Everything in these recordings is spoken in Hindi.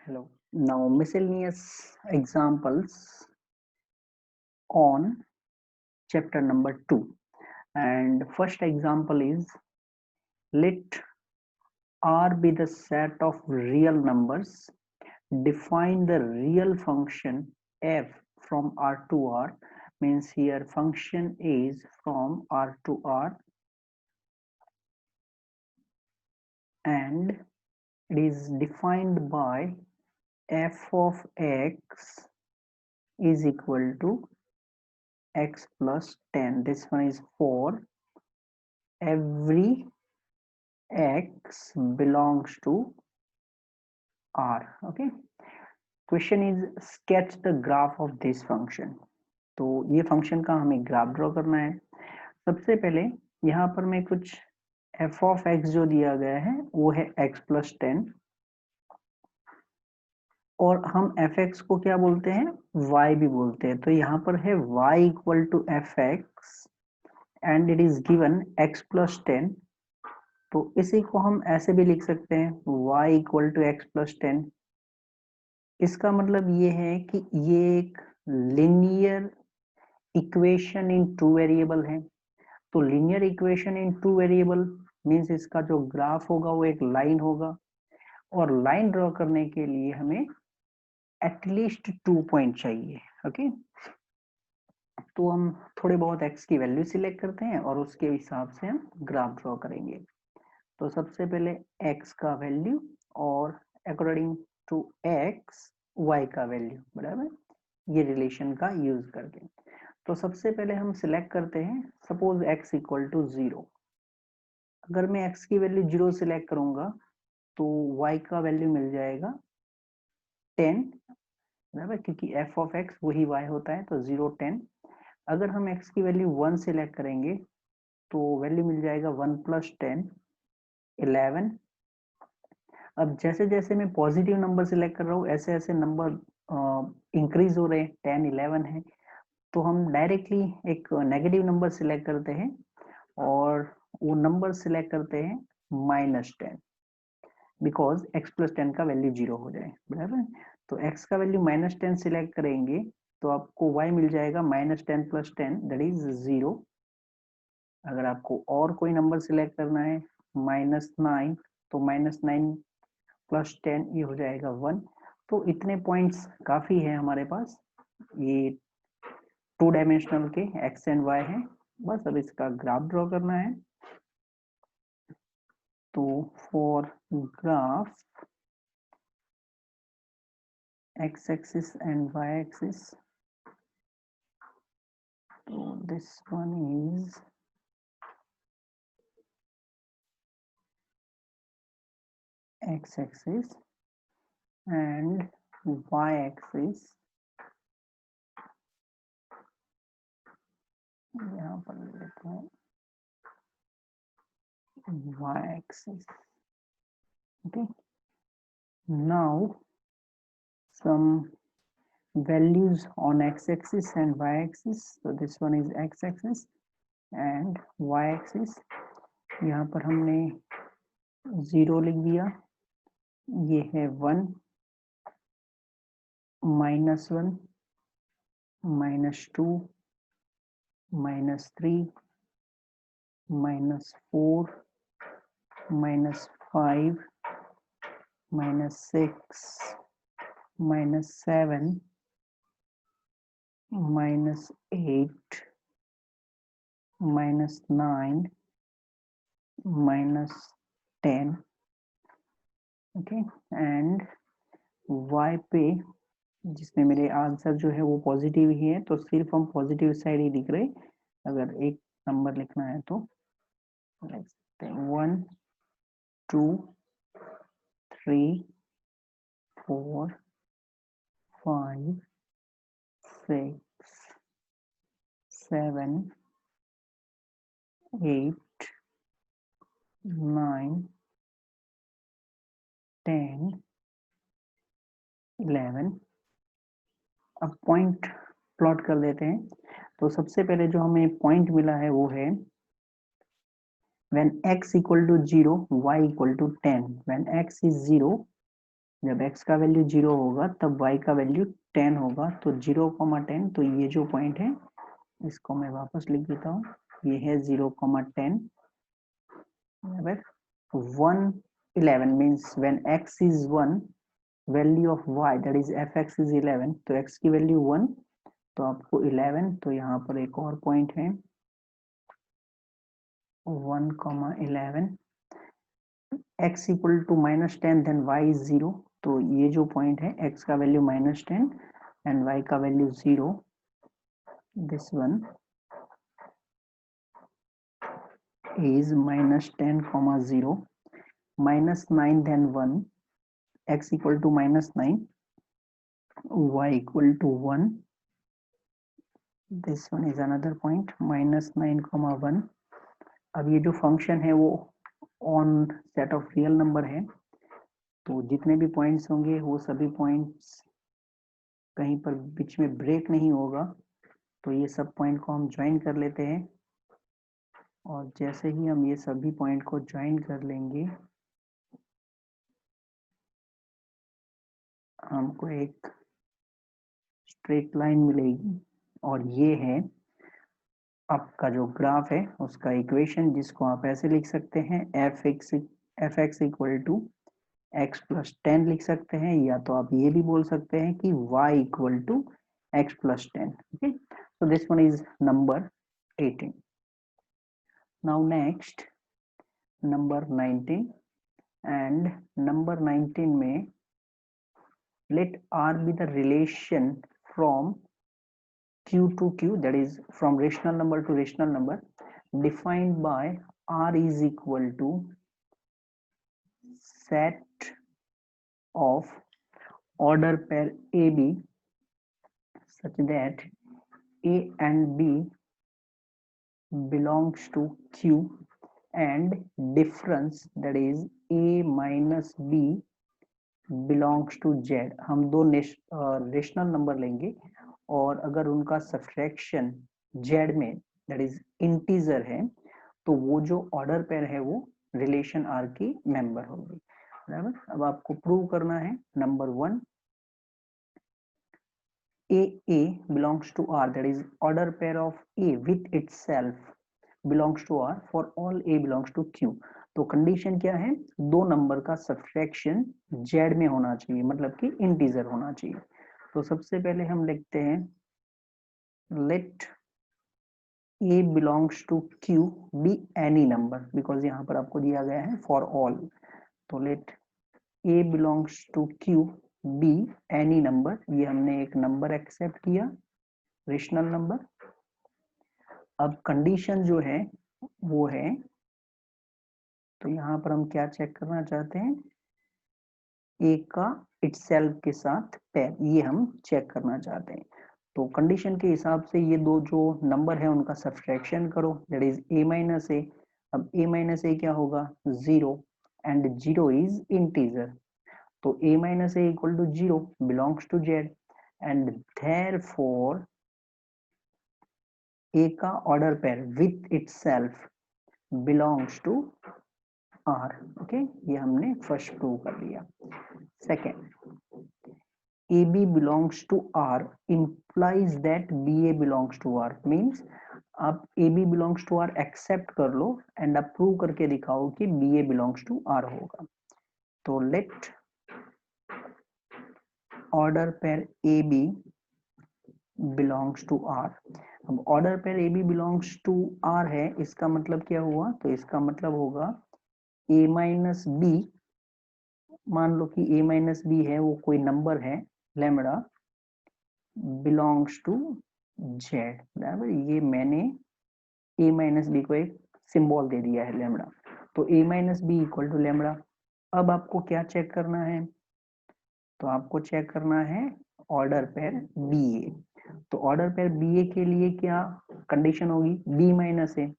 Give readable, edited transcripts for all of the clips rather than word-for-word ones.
Hello. Now miscellaneous examples on chapter number 2. And first example is, let R be the set of real numbers. Define the real function f from R to R. Means here function is from R to R, and it is defined by f of x is equal to x plus 10. This one is for every x belongs to R. Okay. Question is sketch the graph of this function. तो ये फंक्शन का हमें ग्राफ ड्रॉ करना है। सबसे पहले यहाँ पर मैं कुछ f of x जो दिया गया है वो है x plus 10, और हम fx को क्या बोलते हैं, y भी बोलते हैं। तो यहाँ पर है y equal to fx and it is given x plus 10। तो इसी को हम ऐसे भी लिख सकते हैं y equal to x plus 10। इसका मतलब ये है कि ये एक linear equation in two variable है। तो linear equation in two variable means इसका जो ग्राफ होगा वो एक लाइन होगा, और लाइन ड्रॉ करने के लिए हमें एटलीस्ट 2 पॉइंट चाहिए। ओके, तो हम थोड़े बहुत x की वैल्यू सिलेक्ट करते हैं और उसके हिसाब से हम ग्राफ ड्रॉ करेंगे। तो सबसे पहले x का वैल्यू और अकॉर्डिंग टू x y का वैल्यू, बराबर, ये रिलेशन का यूज करके। तो सबसे पहले हम सिलेक्ट करते हैं सपोज x इक्वल टू 0। अगर मैं x की वैल्यू 0 सिलेक्ट करूंगा तो y का वैल्यू मिल जाएगा 10, बराबर, क्योंकि f ऑफ x वही y होता है। तो 0 10। अगर हम x की वैल्यू 1 सिलेक्ट करेंगे तो वैल्यू मिल जाएगा 1 प्लस 10 11। अब जैसे जैसे मैं पॉजिटिव नंबर सिलेक्ट कर रहा हूँ ऐसे ऐसे नंबर इंक्रीज हो रहे हैं, 10 11 है। तो हम डायरेक्टली एक नेगेटिव नंबर सिलेक्ट करते हैं और वो नंबर सिलेक्ट करते हैं -10, बिकॉज x प्लस 10 का वैल्यू 0 हो जाए, बराबर। तो x का वैल्यू -10 सिलेक्ट करेंगे तो आपको y मिल जाएगा -10 प्लस 10 दैट इज 0। अगर आपको और कोई नंबर सिलेक्ट करना है -9, तो -9 प्लस 10 ये हो जाएगा 1। तो इतने पॉइंट्स काफी है हमारे पास, ये 2 डायमेंशनल के x एंड y है। बस अब इसका ग्राफ ड्रॉ करना है। तो for graph x axis and y axis, so this one is x axis and y axis, यहाँ पर लेते हैं y axis। okay, now some values on x axis and y axis। so this one is x axis and y axis। यहाँ पर हमने 0 लिख दिया, ये है 1 -1 -2 -3 -4 -5 -6 -7 -8 -9 -10। ओके, एंड y पे जिसमें मेरे आंसर जो है वो पॉजिटिव ही है तो सिर्फ हम पॉजिटिव साइड ही लिख रहे। अगर एक नंबर लिखना है तो लिख सकते हैं 1 2 3 4 5 6 7 8 9 10 11। अब पॉइंट प्लॉट कर देते हैं। तो सबसे पहले जो हमें पॉइंट मिला है वो है when x equal to 0 y equal to 10। when x is 0 जब x का वैल्यू 0 होगा तब y का वैल्यू 10 होगा। तो 0,10, तो ये जो पॉइंट है इसको मैं वापस लिख देता हूँ, ये है 0,10। 111 means when x is 1, value of y that is fx is 11, तो x की वैल्यू 1, तो आपको 11, तो यहाँ पर एक और पॉइंट है 1,11, x equal to -10 then y is 0, तो ये जो पॉइंट है x का वैल्यू -10 एंड y का value 0, this one is -10, 0, -9 then 1, x equal to -9, y equal to 1, this one is another point, -9, 1। अब ये जो फंक्शन है वो on set of real number है, तो जितने भी पॉइंट्स होंगे वो सभी पॉइंट्स कहीं पर बीच में ब्रेक नहीं होगा, तो ये सब पॉइंट को हम ज्वाइन कर लेते हैं, और जैसे ही हम ये सभी पॉइंट को ज्वाइन कर लेंगे हमको एक स्ट्रेट लाइन मिलेगी, और ये है आपका जो ग्राफ है उसका इक्वेशन, जिसको आप ऐसे लिख सकते हैं F X equal to X plus 10 लिख सकते हैं, या तो आप ये भी बोल सकते हैं कि y equal to X plus 10। Okay, so this one is number 18. Now next number 19, and number 19 में let R be the relation from Q to Q, that is from rational number to rational number, defined by R is equal to set of order pair AB such that A and B belongs to Q and difference that is A minus B belongs to Z। हम दो रेशनल नंबर लेंगे और अगर उनका सब्ट्रैक्शन Z में that is इंटीजर है, तो वो जो ऑर्डर पेयर है वो रिलेशन R की मेंबर होगी। बराबर, अब आपको प्रूव करना है number 1, A belongs to R, that is order pair of A with itself belongs to R for all A belongs to Q। तो कंडीशन क्या है, दो नंबर का सब्ट्रैक्शन Z में होना चाहिए, मतलब कि इंटीजर होना चाहिए। तो सबसे पहले हम लिखते हैं let A belongs to Q be any number, because यहाँ पर आपको दिया गया है फॉर ऑल, तो let A belongs to Q be any number, ये हमने एक नंबर एक्सेप्ट किया, रेशनल नंबर। अब कंडीशन जो है वो है, तो यहाँ पर हम क्या चेक करना चाहते हैं, ए का इटसेल्फ के साथ पेयर, ये हम चेक करना चाहते हैं। तो कंडीशन के हिसाब से ये दो जो नंबर है उनका सब्ट्रैक्शन करो, that is a minus A. अब a माइनस ए क्या होगा, 0, एंड 0 इज इंटीजर, तो a minus A equal to 0 belongs to z, and therefore a का order pair with itself belongs to R। ओके, ये हमने फर्स्ट प्रूव कर लिया। Second, AB belongs to R implies that BA belongs to R, means आप AB belongs to R accept कर लो एंड आप प्रूव करके दिखाओ कि BA belongs to R होगा। तो let order pair AB belongs to R। अब order pair AB belongs to R है, इसका मतलब क्या हुआ, तो इसका मतलब होगा A माइनस बी, मान लो कि A माइनस बी है वो कोई नंबर है लैम्बडा, बिलोंग्स टू जेड। बराबर, ये मैंने A माइनस बी को एक सिंबल दे दिया है लैम्बडा, तो A minus B equal to lambda. अब आपको क्या चेक करना है, तो आपको चेक करना है ऑर्डर पेयर बी ए। तो ऑर्डर पेयर बी ए के लिए क्या कंडीशन होगी, बी माइनस ए।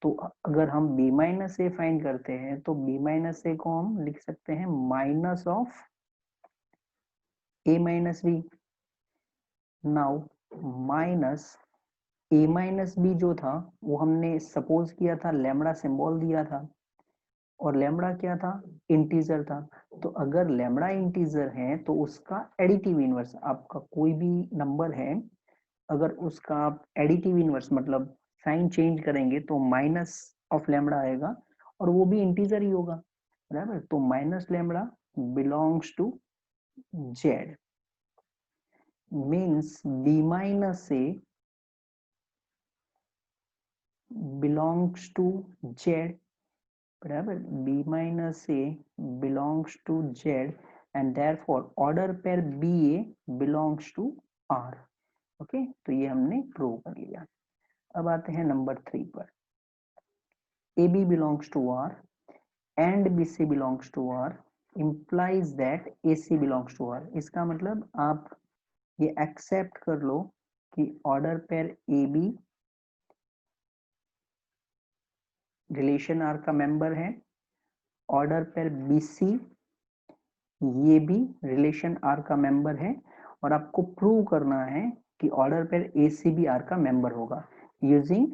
तो अगर हम b माइनस ए फाइंड करते हैं तो b माइनस ए को हम लिख सकते हैं minus of a minus B. Now minus a minus B जो था वो हमने सपोज किया था लैम्बडा सिंबल दिया था, और लैम्बडा क्या था, इंटीजर था। तो अगर लैम्बडा इंटीजर है तो उसका एडिटिव इनवर्स, आपका कोई भी नंबर है अगर उसका आप एडिटिव इनवर्स मतलब साइन चेंज करेंगे तो माइनस ऑफ लैम्बडा आएगा और वो भी इंटीजर ही होगा, बराबर। तो minus lambda belongs to Z means B minus A belongs to Z, बराबर। b minus a belongs to z and therefore order pair ba belongs to r। Okay, तो ये हमने प्रूव कर लिया। अब आते हैं नंबर 3 पर। ab belongs to r and bc belongs to r implies that ac belongs to r। इसका मतलब आप ये एक्सेप्ट कर लो कि order pair ab relation r का मेंबर है, ऑर्डर पेयर bc ये भी रिलेशन आर का मेंबर है, और आपको प्रूव करना है कि ऑर्डर पेयर ए सी भी आर का मेंबर होगा यूजिंग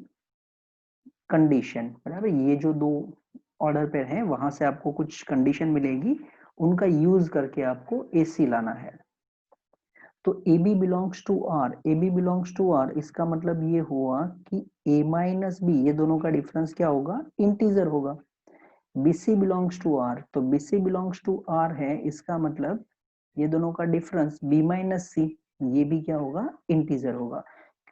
कंडीशन, बराबर। ये जो दो ऑर्डर पेयर हैं वहां से आपको कुछ कंडीशन मिलेगी, उनका यूज करके आपको ए सी लाना है। तो A B belongs to R, A B belongs to R इसका मतलब ये हुआ कि ए माइनस बी ये दोनों का डिफरेंस क्या होगा, इंटीजर होगा। BC बिलोंग्स टू R, तो BC बिलोंग्स टू R है, इसका मतलब ये दोनों का डिफरेंस B माइनस सी ये भी क्या होगा, इंटीजर होगा।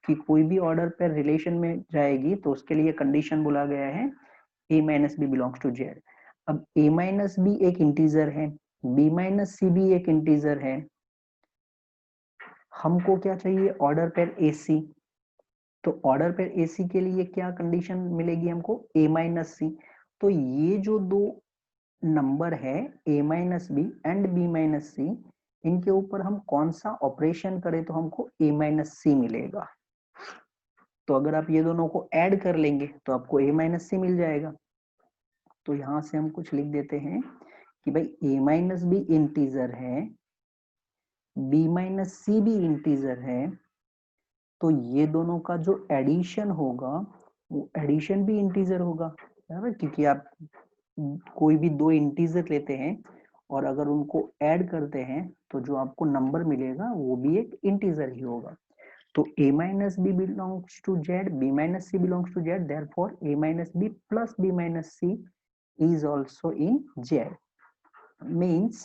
कि कोई भी ऑर्डर पर रिलेशन में जाएगी तो उसके लिए कंडीशन बोला गया है A minus B belongs to Z. अब A माइनस बी एक इंटीजर है, B माइनस सी भी एक इंटीजर है, हमको क्या चाहिए, ऑर्डर पेयर AC। तो ऑर्डर पेयर AC के लिए क्या कंडीशन मिलेगी हमको, A माइनस सी। तो ये जो दो नंबर है a minus B and b minus C, इनके ऊपर हम कौन सा ऑपरेशन करें तो हमको a माइनस सी मिलेगा। तो अगर आप ये दोनों को ऐड कर लेंगे तो आपको a माइनस सी मिल जाएगा। तो यहां से हम कुछ लिख देते हैं कि भाई a माइनस बी इंटीजर है, b माइनस सी भी इंटीजर है, तो ये दोनों का जो एडिशन होगा वो एडिशन भी इंटीजर होगा, बराबर। क्योंकि आप कोई भी दो इंटीजर लेते हैं और अगर उनको ऐड करते हैं तो जो आपको नंबर मिलेगा वो भी एक इंटीजर ही होगा। तो a minus B belongs to Z, b minus C belongs to Z, therefore a minus B plus b minus C is also in z, means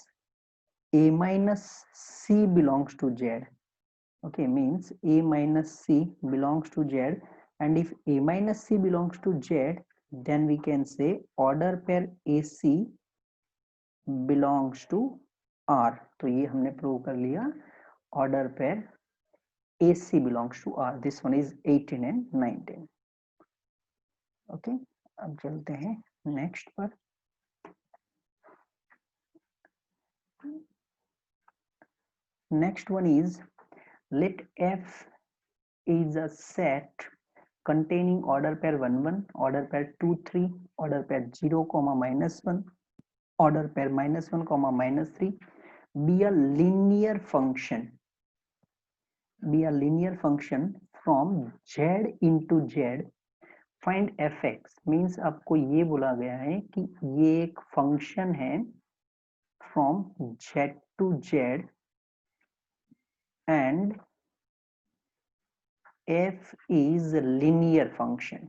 a minus c belongs to z। Okay, means a minus c belongs to z, and if a minus c belongs to z then we can say order pair AC belongs to R। तो ये हमने प्रूव कर लिया, order pair AC belongs to R। This one is 18 and 19। ओके, अब चलते हैं नेक्स्ट पर। Next one is let F is a set containing order pair 1 1, order pair 2 3, order pair 0 -1, order pair -1 -3 be a linear function, from z into z। Find fx means आपको ये बोला गया है कि ये एक फंक्शन है from z to z and f is linear function,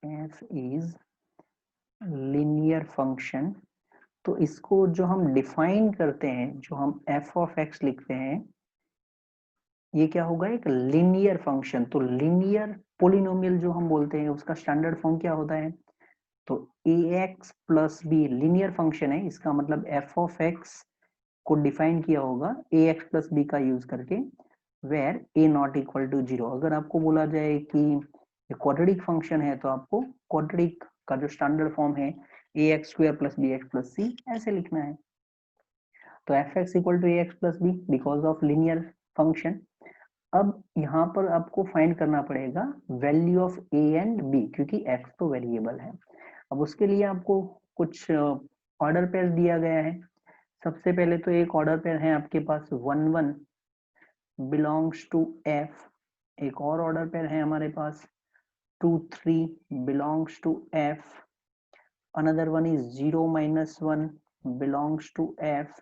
f is linear function। तो इसको जो हम डिफाइन करते हैं, जो हम f of x लिखते हैं, ये क्या होगा, एक लिनियर फंक्शन। तो लिनियर पोलिनोमियल जो हम बोलते हैं उसका स्टैंडर्ड फॉर्म क्या होता है, तो ax plus B linear function है, इसका मतलब f of x को डिफाइन किया होगा ax प्लस बी का यूज करके, where a not equal to 0। अगर आपको बोला जाए कि क्वाड्रेटिक फंक्शन है तो आपको क्वाड्रेटिक का जो स्टैंडर्ड फॉर्म है ax square plus bx plus c ऐसे लिखना है। तो fx equal to ax plus b because of linear function. अब यहाँ पर आपको फाइंड करना पड़ेगा value of a and b, क्योंकि x तो वेरिएबल है। अब उसके लिए आपको कुछ ऑर्डर पेयर दिया गया है। सबसे पहले तो एक ऑर्डर पेयर है आपके पास 1 1 बिलोंग्स टू f, एक और ऑर्डर पेयर है हमारे पास 2 3 belongs to f, another one is 0 minus 1 belongs to f,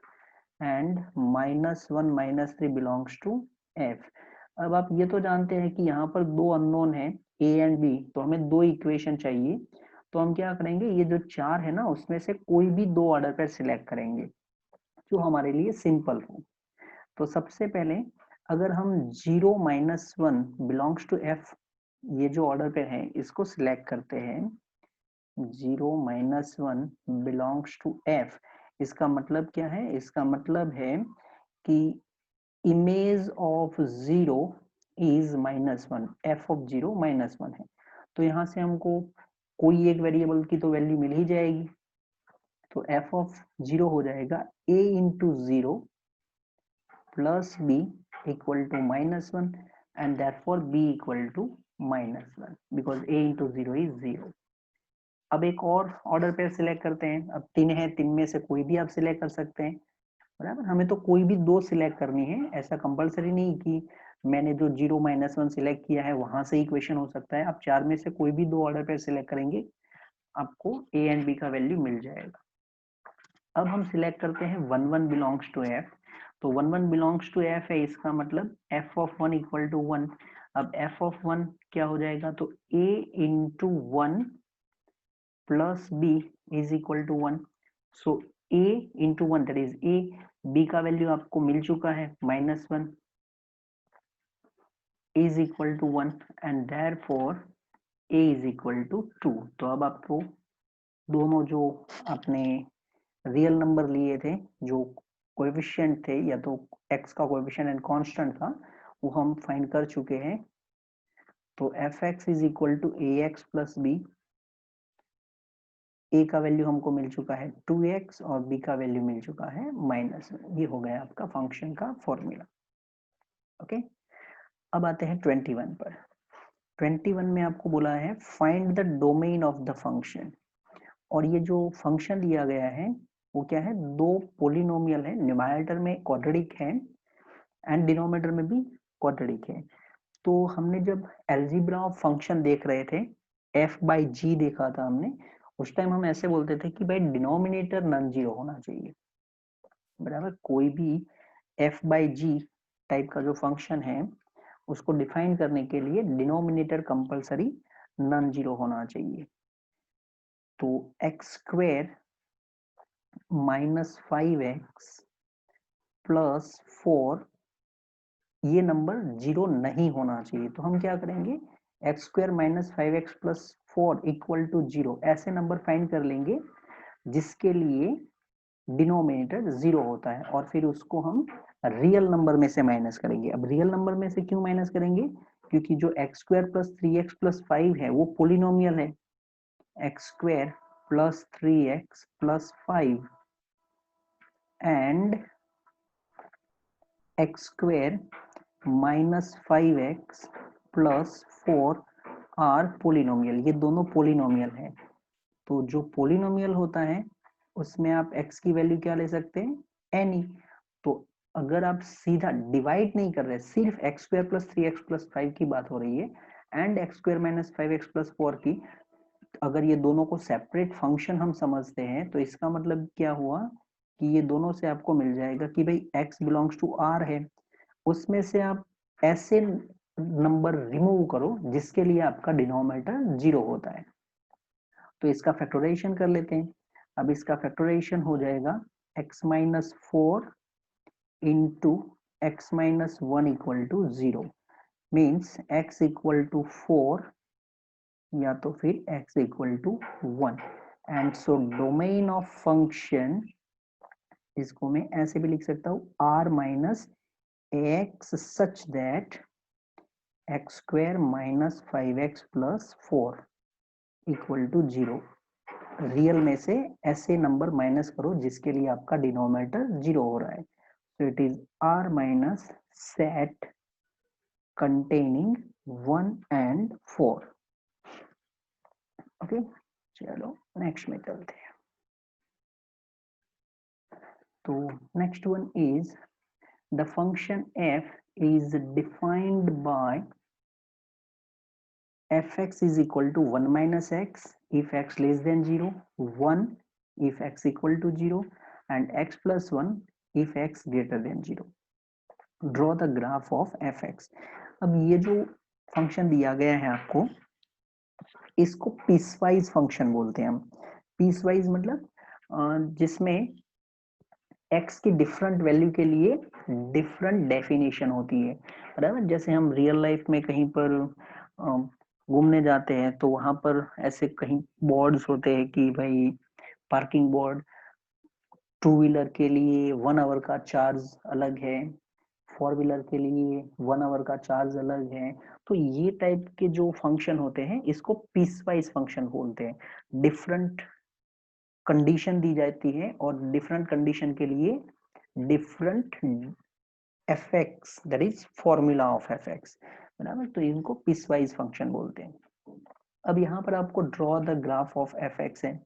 and -1 -3 belongs to f। अब आप ये तो जानते हैं कि यहाँ पर दो अननोन है a एंड b, तो हमें दो इक्वेशन चाहिए। तो हम क्या करेंगे, ये जो चार है ना उसमें से कोई भी दो ऑर्डर पर सिलेक्ट करेंगे जो हमारे लिए सिंपल हो। तो सबसे पहले अगर हम 0 -1 बिलोंग्स टू f, ये जो ऑर्डर पे है इसको सिलेक्ट करते हैं, 0 -1 बिलोंग्स टू f, इसका मतलब क्या है, इसका मतलब है कि image of 0 is -1, f of 0 -1 है। तो यहां से हमको कोई एक वेरिएबल की तो वैल्यू मिल ही जाएगी, तो f ऑफ 0 हो जाएगा a into 0 plus b equal to -1 and therefore b equal to -1 because a into 0 is 0। अब एक और ऑर्डर पेयर सिलेक्ट करते हैं, अब तीन है, तीन में से कोई भी आप सिलेक्ट कर सकते हैं, बराबर। हमें तो कोई भी दो सिलेक्ट करनी है, ऐसा कंपलसरी नहीं कि मैंने जो 0 -1 सिलेक्ट किया है वहां से इक्वेशन हो सकता है। आप चार में से कोई भी दो ऑर्डर पेयर सिलेक्ट करेंगे, आपको a एंड b का वैल्यू मिल जाएगा। अब हम सिलेक्ट करते हैं 1 1 बिलोंग्स टू f, तो 1 1 बिलोंग्स टू f है, इसका मतलब f ऑफ 1 इक्वल टू 1। अब f ऑफ 1 क्या हो जाएगा, तो a into 1 plus b is equal to 1। So a into 1 that is a, b का वैल्यू आपको मिल चुका है -1 is equal to 1 and therefore a is equal to 2। तो अब आपको दोनों जो आपने रियल नंबर लिए थे, जो कोएफिशिएंट थे, या तो x का कोएफिशिएंट एंड कांस्टेंट था, वो हम फाइंड कर चुके हैं। तो fx is equal to ax plus b, a का वैल्यू हमको मिल चुका है 2x और b का वैल्यू मिल चुका है -1। ये हो गया आपका फंक्शन का फॉर्मूला। ओके, अब आते हैं 21 पर। 21 में आपको बोला है find the domain of the function, और ये जो फंक्शन दिया गया है वो क्या है, दो पोलिनोमियल है, न्यूमरेटर में क्वाड्रेटिक है एंड डिनोमिनेटर में भी क्वाड्रेटिक है। तो हमने जब एल्जीब्रा ऑफ फंक्शन देख रहे थे, f बाई जी देखा था हमने, उस टाइम हम ऐसे बोलते थे कि भाई डिनोमिनेटर नॉन जीरो होना चाहिए, बराबर। कोई भी f बाई जी टाइप का जो फंक्शन है उसको डिफाइन करने के लिए डिनोमिनेटर कंपलसरी नॉन जीरो होना चाहिए। तो एक्स स्क्वायर -5x प्लस 4, ये नंबर जीरो नहीं होना चाहिए। तो हम क्या करेंगे, x square -5x plus 4 equal to 0, ऐसे नंबर फाइंड कर लेंगे जिसके लिए डिनोमिनेटर 0 होता है, और फिर उसको हम रियल नंबर में से माइनस करेंगे। अब रियल नंबर में से क्यों माइनस करेंगे, क्योंकि जो x square plus 3x plus 5 है वो पोलिनोमियल है, x square plus 3x plus 5 and x square -5x plus 4 are polynomial, ये दोनों पोलिनोमियल है। तो जो पोलिनोमियल होता है उसमें आप x की वैल्यू क्या ले सकते हैं, एनी। तो अगर आप सीधा डिवाइड नहीं कर रहे, सिर्फ x square plus 3x plus 5 की बात हो रही है and x square -5x plus 4 की, अगर ये दोनों को सेपरेट फंक्शन हम समझते हैं तो इसका मतलब क्या हुआ कि ये दोनों से आपको मिल जाएगा कि भाई x बिलोंग्स टू r है, उसमें से आप ऐसे नंबर रिमूव करो जिसके लिए आपका डिनोमिनेटर 0 होता है। तो इसका फैक्टराइजेशन कर लेते हैं। अब इसका फैक्टराइजेशन हो जाएगा x minus 4 into x minus 1 equal to 0, means x equal to 4 या तो फिर x equal to 1। And so domain of function, इसको मैं ऐसे भी लिख सकता हूँ, r minus x such that x square minus 5x plus 4 equal to 0। Real में से ऐसे नंबर माइनस करो जिसके लिए आपका डिनोमिनेटर 0 हो रहा है। So it is r minus set containing 1 and 4। Okay, चलो नेक्स्ट में चलते हैं। तो next one is the function f is defined by fx is equal to 1 minus x if x less than 0, 1 if x equal to 0 and x plus 1 if x greater than 0. Draw the graph of fx. अब ये जो फंक्शन दिया गया है आपको, इसको पीसवाइज फंक्शन बोलते हैं हम. पीसवाइज मतलब जिसमें x की डिफरेंट वैल्यू के लिए डिफरेंट डेफिनेशन होती है, बराबर. जैसे हम रियल लाइफ में कहीं पर घूमने जाते हैं तो वहां पर ऐसे कहीं बोर्ड्स होते हैं कि भाई पार्किंग बोर्ड, टू व्हीलर के लिए 1 आवर का चार्ज अलग है, 4 व्हीलर के लिए 1 आवर का चार्ज अलग है. तो ये टाइप के जो फंक्शन होते हैं इसको पीसवाइज फंक्शन बोलते हैं. डिफरेंट कंडीशन दी जाती है और डिफरेंट कंडीशन के लिए different fx, that is formula of fx, बराबर. तो इनको पीसवाइज फंक्शन बोलते हैं. अब यहाँ पर आपको draw the graph of fx है.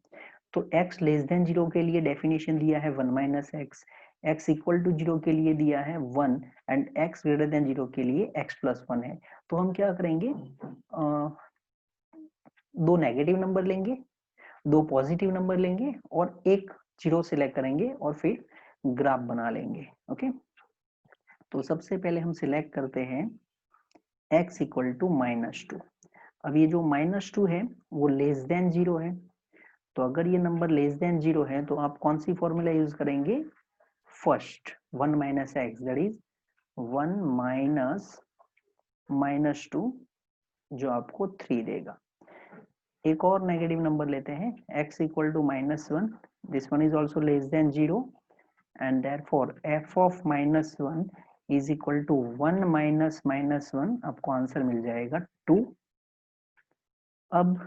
तो x लेस देन 0 के लिए डेफिनेशन दिया है 1 minus x, x equal to 0 के लिए दिया है 1 एंड x ग्रेटर देन 0 के लिए x प्लस 1 है. तो हम क्या करेंगे, दो नेगेटिव नंबर लेंगे, दो पॉजिटिव नंबर लेंगे और एक जीरो सिलेक्ट करेंगे और फिर ग्राफ बना लेंगे. ओके, तो सबसे पहले हम सिलेक्ट करते हैं x इक्वल टू -2. अब ये जो -2 है वो लेस देन 0 है. तो अगर ये नंबर लेस देन 0 है तो आप कौन सी फॉर्मूला यूज करेंगे, first 1 minus x, that is 1 minus -2 जो आपको 3 देगा. एक और नेगेटिव नंबर लेते हैं x equal to -1, this one is also less than 0 and therefore f of -1 is equal to 1 minus -1, आपको आंसर मिल जाएगा 2. अब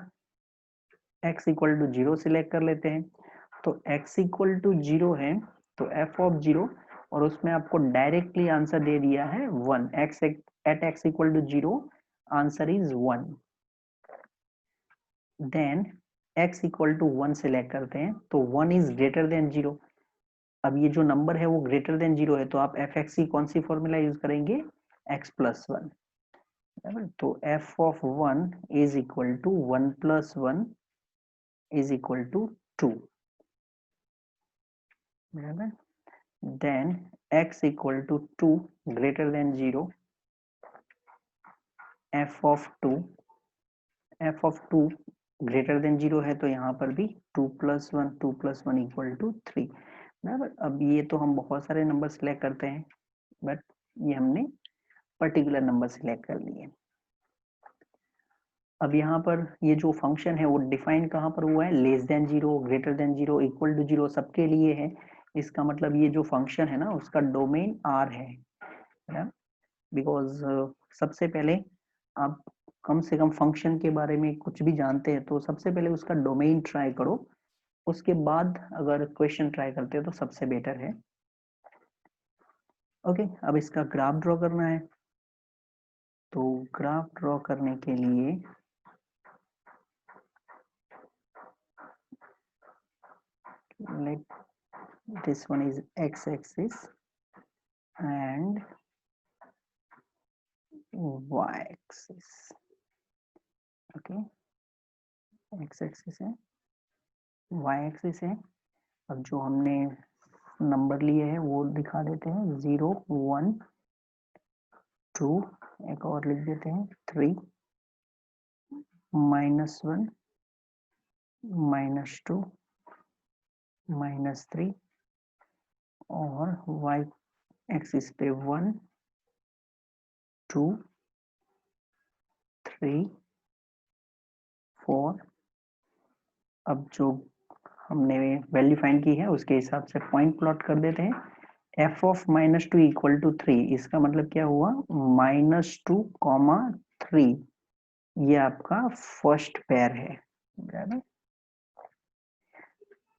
x इक्वल टू 0 सिलेक्ट कर लेते हैं. तो x इक्वल टू 0 है तो f ऑफ 0 और उसमें आपको डायरेक्टली आंसर दे दिया है 1. x equal to 0 answer is 1. Then x equal to 1 select करते हैं तो 1 इज ग्रेटर देन 0. अब ये जो नंबर है वो ग्रेटर देन 0 है तो आप fx की कौन सी फॉर्मूला यूज करेंगे, x प्लस 1. तो f of 1 is equal to 1 plus 1 is equal to 2. बराबर. Then x equal to 2 greater than 0, f of 2 greater than 0 है तो यहाँ पर भी 2 प्लस 1 इक्वल टू 3. बराबर. अब ये तो हम बहुत सारे नंबर सिलेक्ट करते हैं बट ये हमने पर्टिकुलर नंबर सिलेक्ट कर लिए. अब यहाँ पर ये जो फंक्शन है वो डिफाइन कहाँ पर हुआ है, less than 0, greater than 0, equal to 0 सबके लिए है. इसका मतलब ये जो फंक्शन है ना उसका डोमेन R है, बिकॉज सबसे पहले आप कम से कम फंक्शन के बारे में कुछ भी जानते हैं तो सबसे पहले उसका डोमेन ट्राई करो, उसके बाद अगर क्वेश्चन ट्राई करते हो तो सबसे बेटर है. ओके, अब इसका ग्राफ ड्रॉ करना है. तो ग्राफ ड्रॉ करने के लिए let this one is x-axis and y-axis. Okay, x-axis है, y-axis है. अब जो हमने नंबर लिए हैं वो दिखा देते हैं, 0 1 2, एक और लिख देते हैं 3, -1 -2 -3 और y एक्सिस पे 1 2 3 4. अब जो हमने वैल्यू फाइंड की है उसके हिसाब से पॉइंट प्लॉट कर देते हैं. f ऑफ -2 इक्वल टू 3, इसका मतलब क्या हुआ, -2, 3, ये आपका फर्स्ट पेयर है. बराबर.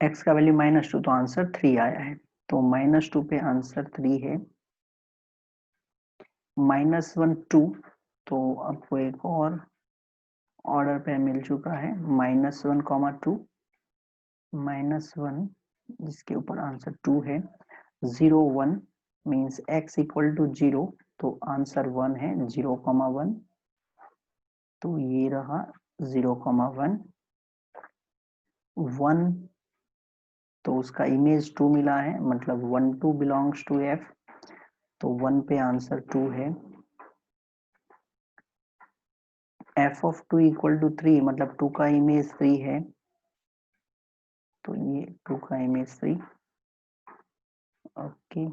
x का वैल्यू -2 तो आंसर 3 आया है. तो -2 पे आंसर 3 है. -1 2, तो आपको एक और ऑर्डर पे मिल चुका है, -1, 2, -1 जिसके ऊपर आंसर 2 है. 0 1 मीन्स x इक्वल टू 0 तो आंसर 1 है, 0, 1. तो ये रहा 0,1 1, तो उसका इमेज 2 मिला है, मतलब 1 2 बिलोंग्स टू f, तो 1 पे आंसर 2 है। f of 2 इक्वल टू 3, मतलब 2 का इमेज 3 है, तो ये 2 का इमेज 3। ओके,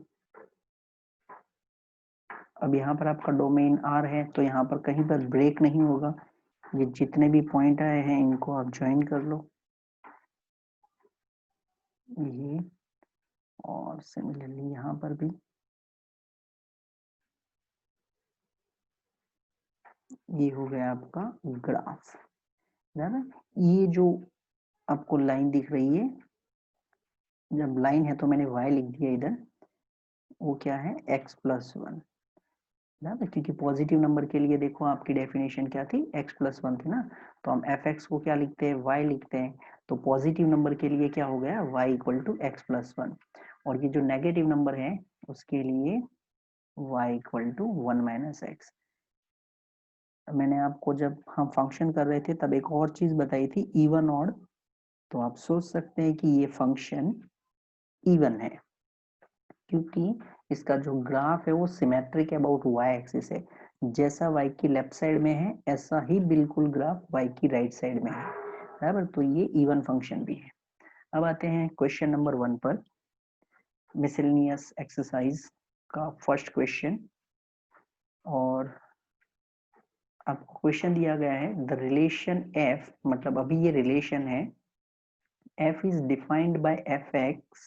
अब यहाँ पर आपका डोमेन R है, तो यहाँ पर कहीं पर ब्रेक नहीं होगा, ये जितने भी पॉइंट आए हैं इनको आप ज्वाइन कर लो, ये, और सिमिलरली यहाँ पर भी ये हो गया आपका ग्राफ, है ना। ये जो आपको लाइन दिख रही है, जब लाइन है तो मैंने y लिख दिया इधर, वो क्या है x+1, ना, क्योंकि पॉजिटिव नंबर के लिए देखो आपकी डेफिनेशन क्या थी, x+1 थी ना, तो हम fx को क्या लिखते हैं, y लिखते हैं, तो पॉजिटिव नंबर के लिए क्या हो गया, y इक्वल टू x+1, और ये जो नेगेटिव नंबर है उसके लिए y इक्वल टू 1 - x। मैंने आपको जब हम फंक्शन कर रहे थे तब एक और चीज बताई थी, इवन ऑड, तो आप सोच सकते हैं कि ये फंक्शन इवन है, क्योंकि इसका जो ग्राफ है वो सिमेट्रिक अबाउट y एक्सिस है, जैसा y की लेफ्ट साइड में है ऐसा ही बिल्कुल ग्राफ y की राइट साइड में है, बराबर, तो ये इवन फंक्शन भी है। अब आते हैं क्वेश्चन नंबर 1 पर, मिसलेनियस एक्सरसाइज का फर्स्ट क्वेश्चन, और आपको क्वेश्चन दिया गया है द रिलेशन f, मतलब अभी ये रिलेशन है, f is defined by fx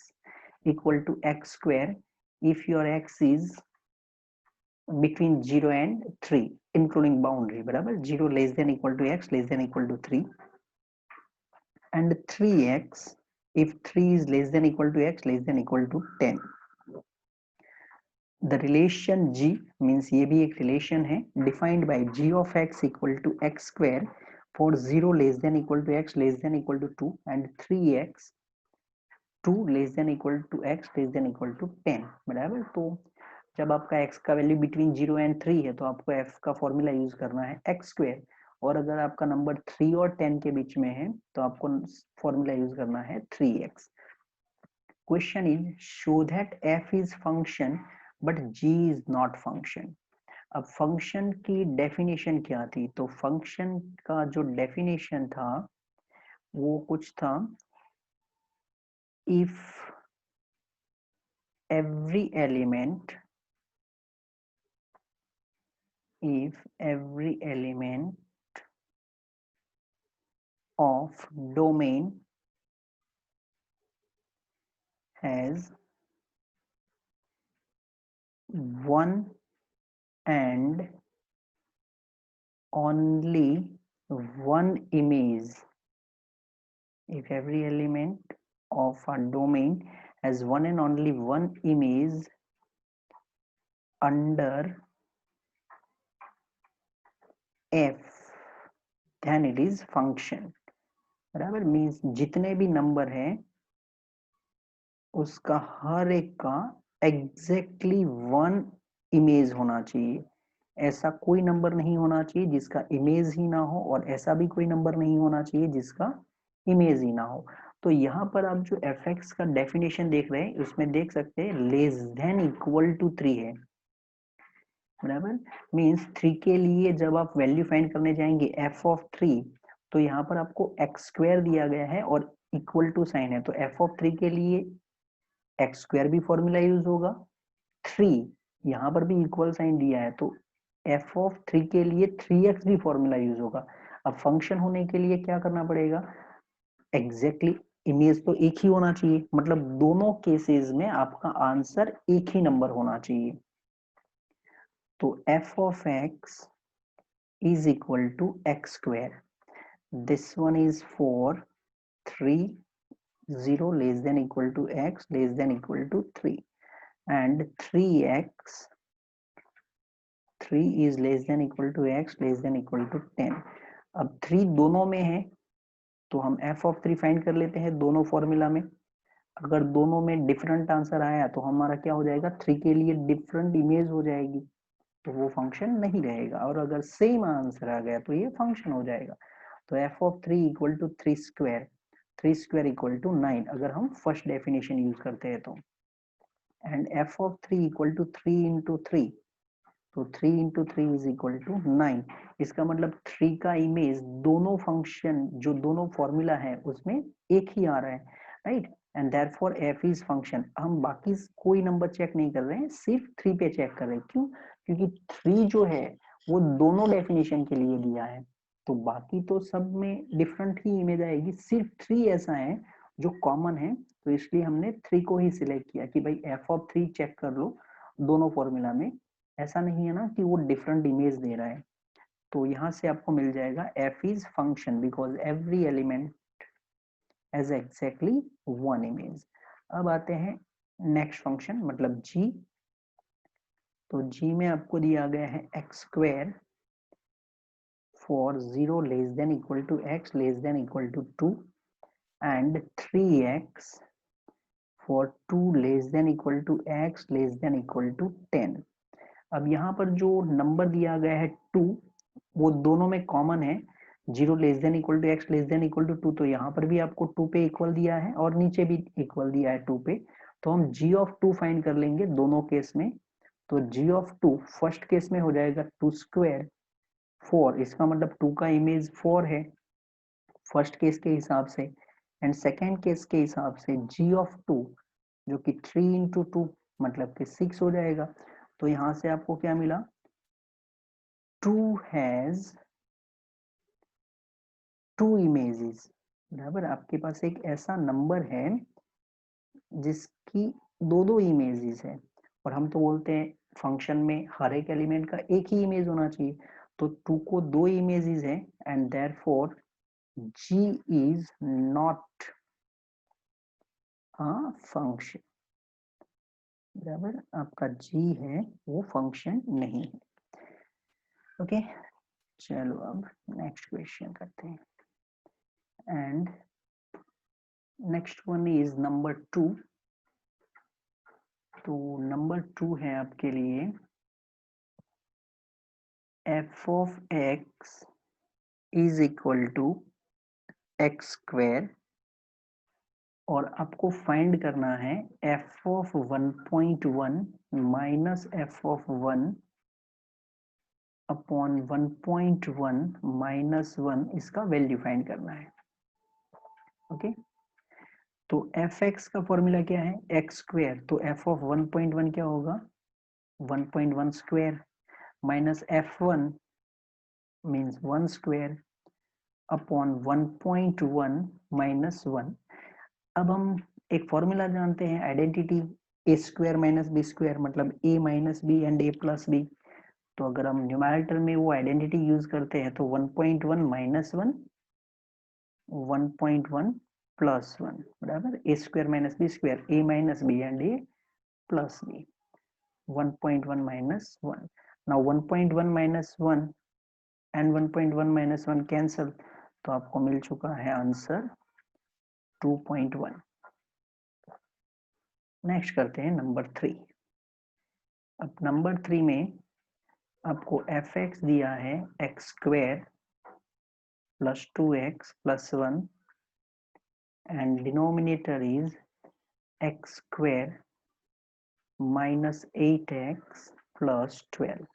equal to x square if your x is between 0 and 3 including boundary, बराबर, 0 less than equal to x less than equal to 3, and 3x if 3 is less than equal to x less than equal to 10. The relation g means ये भी एक relation है, defined by g of x equal to x square for 0 less than equal to x less than equal to 2 and 3x 2 less than equal to x less than equal to 10, बराबर। तो जब आपका x का वैल्यू बिटवीन 0 एंड 3 है तो आपको f का फॉर्मूला यूज करना है x स्क्वायर, और अगर आपका नंबर 3 और 10 के बीच में है तो आपको फॉर्मूला यूज करना है 3x। Question is show that f is function but g is not function. अब फंक्शन की डेफिनेशन क्या थी, तो फंक्शन का जो डेफिनेशन था वो कुछ था, if every element of domain has one and only one image, if every element of a domain has one and only one image under f, then it is function, बराबर। मीन्स जितने भी नंबर हैं उसका हर एक का एग्जैक्टली वन इमेज होना चाहिए, ऐसा कोई नंबर नहीं होना चाहिए जिसका इमेज ही ना हो, और ऐसा भी कोई नंबर नहीं होना चाहिए जिसका इमेज ही ना हो। तो यहाँ पर आप जो fx का डेफिनेशन देख रहे हैं उसमें देख सकते हैं लेस देन इक्वल टू 3 है, बराबर। मीन्स 3 के लिए जब आप वैल्यू फाइंड करने जाएंगे f ऑफ 3, तो यहाँ पर आपको x स्क्वायर दिया गया है और इक्वल टू साइन है, तो f ऑफ 3 के लिए एक्स स्क्वायर भी फॉर्मूला यूज होगा, 3 यहाँ पर भी इक्वल साइन दिया है तो एफ ऑफ 3 के लिए 3x भी फॉर्मूला यूज होगा। अब फंक्शन होने के लिए क्या करना पड़ेगा, एग्जैक्टली इमेज तो एक ही होना चाहिए, मतलब दोनों केसेस में आपका आंसर एक ही नंबर होना चाहिए। तो F of x is equal to x square, this one is for 3 0 less than equal to x less than equal to 3, and 3x 3 is less than equal to x less than equal to 10। अब 3 दोनों में है तो हम f of 3 फाइंड कर लेते हैं दोनों फॉर्मूला में, अगर दोनों में डिफरेंट आंसर आया तो हमारा क्या हो जाएगा, 3 के लिए डिफरेंट इमेज हो जाएगी, तो वो फंक्शन नहीं रहेगा, और अगर सेम आंसर आ गया तो ये फंक्शन हो जाएगा। तो F of 3 equal to 3 square, 3 square equal to 9 अगर हम फर्स्ट डेफिनेशन यूज करते हैं तो, and f of 3 equal to 3 into 3, तो 3 इंटू 3 इज इक्वल टू 9। इसका मतलब 3 का इमेज दोनों फंक्शन जो दोनों फॉर्मूला है उसमें एक ही आ रहा है, right, and therefore F is function. हम बाकी कोई नंबर चेक नहीं कर रहे हैं, सिर्फ 3 पे चेक कर रहे हैं। क्यों? क्योंकि 3 जो है वो दोनों डेफिनेशन के लिए दिया है, तो बाकी तो सब में डिफरेंट ही इमेज आएगी, सिर्फ 3 ऐसा है जो कॉमन है, तो इसलिए हमने 3 को ही सिलेक्ट किया कि भाई एफ ऑफ 3 चेक कर लो दोनों फॉर्मूला में। ऐसा नहीं है ना कि वो डिफरेंट इमेज दे रहा है। तो यहाँ से आपको मिल जाएगा f is function because every element has exactly one image. अब आते हैं नेक्स्ट फंक्शन मतलब जी। तो जी में आपको दिया गया है x square for 0 less than equal to x less than equal to 2 and 3x for 2 less than equal to x less than equal to 10। अब यहाँ पर जो नंबर दिया गया है 2 वो दोनों में कॉमन है, 0 less than equal to x less than equal to 2, तो यहाँ पर भी आपको 2 पे इक्वल दिया है और नीचे भी इक्वल दिया है 2 पे। तो हम g ऑफ 2 फाइंड कर लेंगे दोनों केस में। तो g ऑफ 2 फर्स्ट केस में हो जाएगा 2 स्क्वायर 4, इसका मतलब 2 का इमेज 4 है फर्स्ट केस के हिसाब से, एंड सेकेंड केस के हिसाब से g ऑफ 2 जो कि 3 इंटू 2 मतलब कि 6 हो जाएगा। तो यहाँ से आपको क्या मिला, 2 हैज 2 इमेजेस, बराबर। आपके पास एक ऐसा नंबर है जिसकी दो दो इमेजेस है, और हम तो बोलते हैं फंक्शन में हर एक एलिमेंट का एक ही इमेज होना चाहिए, तो 2 को 2 इमेजेस है and therefore g is not a function, बराबर। आपका g है वो फंक्शन नहीं है। ओके, चलो अब नेक्स्ट क्वेश्चन करते हैं, and next one is number 2। तो नंबर 2 है आपके लिए f of x is equal to x square, और आपको फाइंड करना है f of 1.1 minus f of 1 upon 1.1 minus 1, इसका वैल्यू फाइंड करना है। ओके, तो एफ एक्स का फॉर्मूला क्या है, एक्स स्क्वायर, तो एफ ऑफ 1.1 क्या होगा 1.1 square minus f1 means 1 square upon 1.1 minus 1। अब हम एक फॉर्मूला जानते हैं identity, A square minus B square मतलब A minus B and A plus B. तो अगर हम न्यूमेरेटर में वो आइडेंटिटी यूज करते हैं तो 1.1 माइनस 1 1.1 प्लस 1, बराबर, A square minus B square A minus B and A plus B 1.1 minus 1। Now 1.1 minus 1 and 1.1 minus 1 cancel, तो आपको मिल चुका है आंसर 2.1। नेक्स्ट करते हैं नंबर 3। अब नंबर 3 में आपको एफ एक्स दिया है x square plus 2x plus 1 and denominator is X square minus 8x plus 12।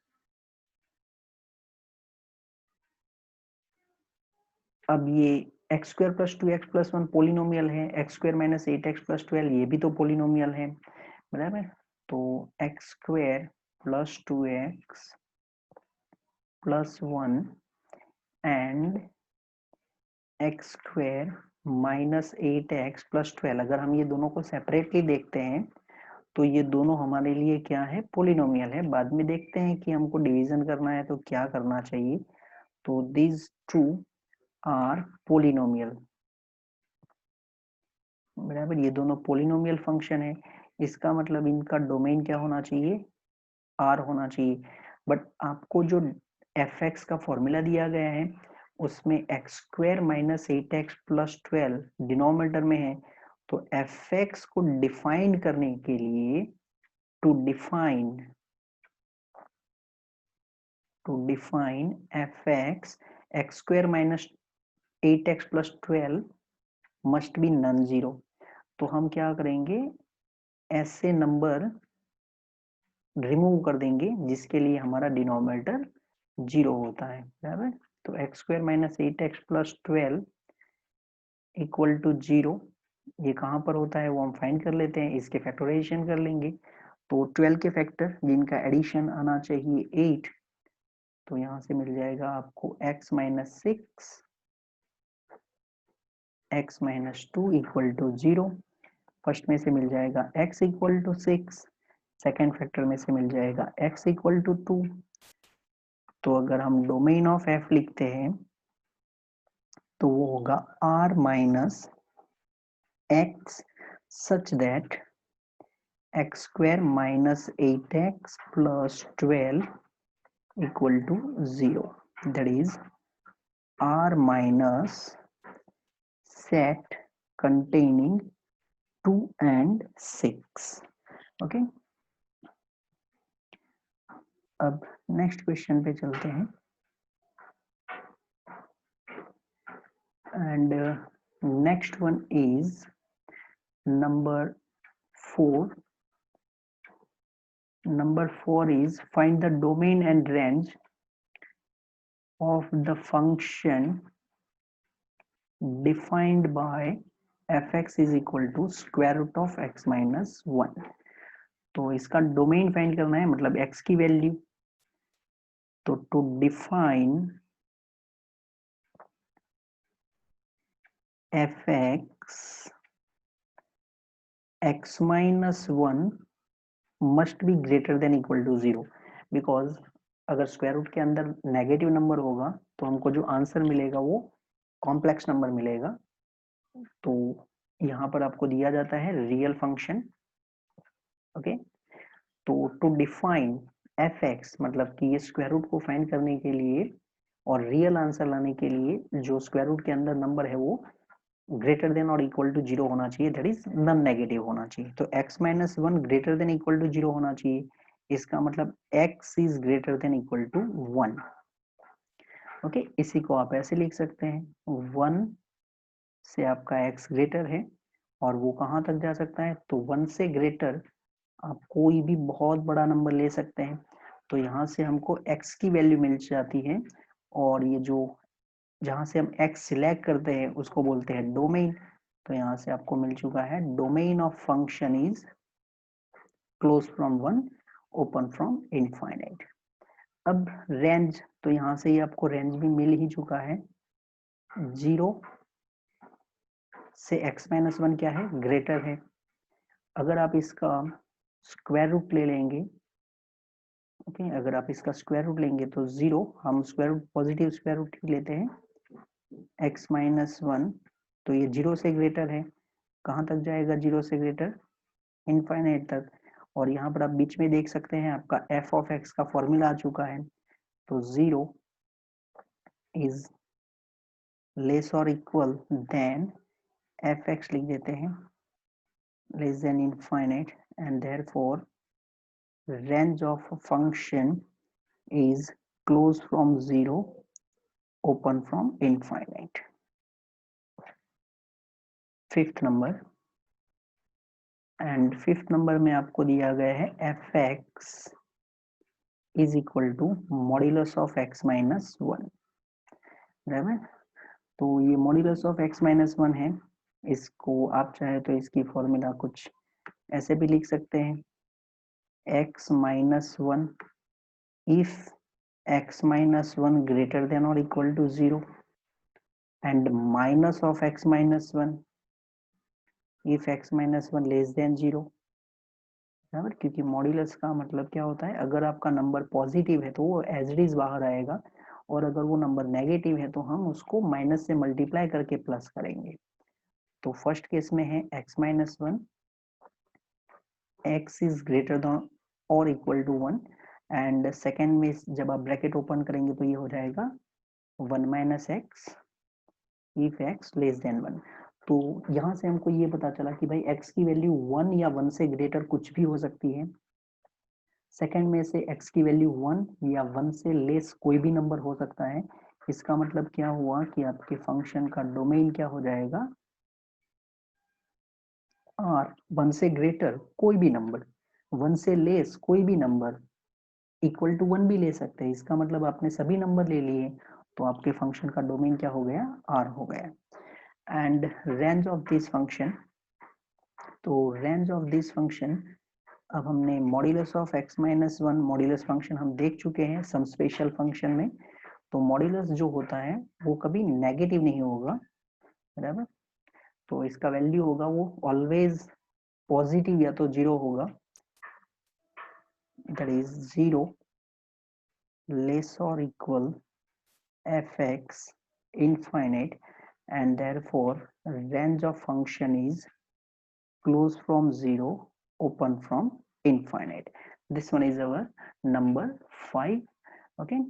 अब ये X square plus 2x plus 1 polynomial है, x square minus 8x plus 12 ये भी तो पोलिनोमियल है, बराबर। तो X square plus 2x plus 1 and x square minus 8x plus 12, अगर हम ये दोनों को सेपरेटली देखते हैं तो ये दोनों हमारे लिए क्या है, पोलिनोमियल है। बाद में देखते हैं कि हमको डिवीजन करना है तो क्या करना चाहिए। तो these two are polynomial, बराबर, ये दोनों पोलिनोमियल फंक्शन है, इसका मतलब इनका डोमेन क्या होना चाहिए, आर होना चाहिए। बट आपको जो एफ एक्स का फॉर्मूला दिया गया है उसमें x square minus 8x plus 12 denominator में है, तो एफ एक्स को डिफाइन करने के लिए to define to define fx x square minus 8x plus 12 must be non-zero। तो हम क्या करेंगे, ऐसे नंबर रिमूव कर देंगे जिसके लिए हमारा डिनोमिनेटर 0 होता है, बराबर। तो x square minus 8x plus 12 equal to 0, ये कहाँ पर होता है वो हम फाइंड कर लेते हैं, इसके फैक्टराइजेशन कर लेंगे। तो 12 के फैक्टर जिनका एडिशन आना चाहिए 8, तो यहाँ से मिल जाएगा आपको x minus 6 x minus 2 equal to 0। First में से मिल जाएगा x equal to 6, second factor में से मिल जाएगा x इक्वल टू 2। तो अगर हम डोमेन ऑफ f लिखते हैं तो वो होगा r minus x such that x square minus 8x plus 12 equal to 0, that is r minus set containing 2 and 6। Okay, अब नेक्स्ट क्वेश्चन पे चलते हैं। And next one is number 4। Number 4 is find the domain and range of the function defined by fx is equal to square root of x minus 1। तो इसका डोमेन फाइंड करना है, मतलब x की वैल्यू। तो to define fx x minus 1 must be greater than equal to 0, because अगर स्क्वायर रूट के अंदर नेगेटिव नंबर होगा तो हमको जो आंसर मिलेगा वो कॉम्प्लेक्स नंबर मिलेगा। तो यहाँ पर आपको दिया जाता है रियल फंक्शन। ओके, तो टू डिफाइन fx मतलब कि ये स्क्वायर रूट को फाइंड करने के लिए और रियल आंसर लाने के लिए जो स्क्वायर रूट के अंदर नंबर है वो ग्रेटर देन और इक्वल टू 0 होना चाहिए, दैट इज नॉन नेगेटिव होना चाहिए। तो x minus 1 greater than equal to 0 होना चाहिए, इसका मतलब x is greater than equal to 1। Okay, इसी को आप ऐसे लिख सकते हैं 1 से आपका x ग्रेटर है और वो कहाँ तक जा सकता है, तो 1 से ग्रेटर आप कोई भी बहुत बड़ा नंबर ले सकते हैं। तो यहाँ से हमको x की वैल्यू मिल जाती है और ये जो जहाँ से हम x सिलेक्ट करते हैं उसको बोलते हैं डोमेन। तो यहाँ से आपको मिल चुका है domain of function is close from 1 open from infinite. अब रेंज, तो यहाँ से ही आपको रेंज भी मिल ही चुका है, 0 से x माइनस 1 क्या है, ग्रेटर है। अगर आप इसका स्क्वायर रूट ले लेंगे, ओके, अगर आप इसका स्क्वायर रूट लेंगे तो 0, हम square root positive square root ही लेते हैं, x माइनस 1, तो ये 0 से ग्रेटर है। कहाँ तक जाएगा 0 से ग्रेटर, इनफाइनाइट तक। और यहाँ पर आप बीच में देख सकते हैं आपका f ऑफ x का फॉर्मूला आ चुका है। तो 0 इज लेस और इक्वल देन fx लिख देते हैं, less than infinite, and therefore range of function is close from 0 open from infinite। Fifth number, and fifth number में आपको दिया गया है fx is equal to modulus of x minus 1, बराबर। तो ये मॉड्यूलस ऑफ x माइनस 1 है, इसको आप चाहे तो इसकी फॉर्मूला कुछ ऐसे भी लिख सकते हैं, x minus 1 if x minus 1 greater than or equal to 0 and minus of x minus 1 if x minus 1 less than 0, बराबर। क्योंकि मॉड्यूलस का मतलब क्या होता है, अगर आपका नंबर पॉजिटिव है तो वो एज इट इज बाहर आएगा, और अगर वो नंबर नेगेटिव है तो हम उसको माइनस से मल्टीप्लाई करके प्लस करेंगे। तो फर्स्ट केस में है x minus 1, x is greater then और इक्वल टू 1, एंड सेकेंड में जब आप ब्रैकेट ओपन करेंगे तो ये हो जाएगा 1 minus x if x less then 1। तो यहाँ से हमको ये पता चला कि भाई x की वैल्यू 1 या 1 से ग्रेटर कुछ भी हो सकती है। सेकंड में से x की वैल्यू 1 या 1 से लेस कोई भी नंबर हो सकता है। इसका मतलब क्या हुआ कि आपके फंक्शन का डोमेन क्या हो जाएगा, R। 1 से ग्रेटर कोई भी नंबर, 1 से लेस कोई भी नंबर, इक्वल टू 1 भी ले सकते हैं। इसका मतलब आपने सभी नंबर ले लिए तो आपके फंक्शन का डोमेन क्या हो गया, R हो गया। And range of this function, तो रेंज ऑफ दिस फंक्शन, अब हमने modulus of x minus 1 modulus function हम देख चुके हैं सम स्पेशल फंक्शन में। तो मॉड्यूलस जो होता है वो कभी नेगेटिव नहीं होगा, बराबर। तो इसका वैल्यू होगा वो ऑलवेज पॉजिटिव या तो 0 होगा, दैट इज 0 लेस और equal fx infinite, and therefore range of function is close from 0 open from infinite. This one is our number 5. Okay,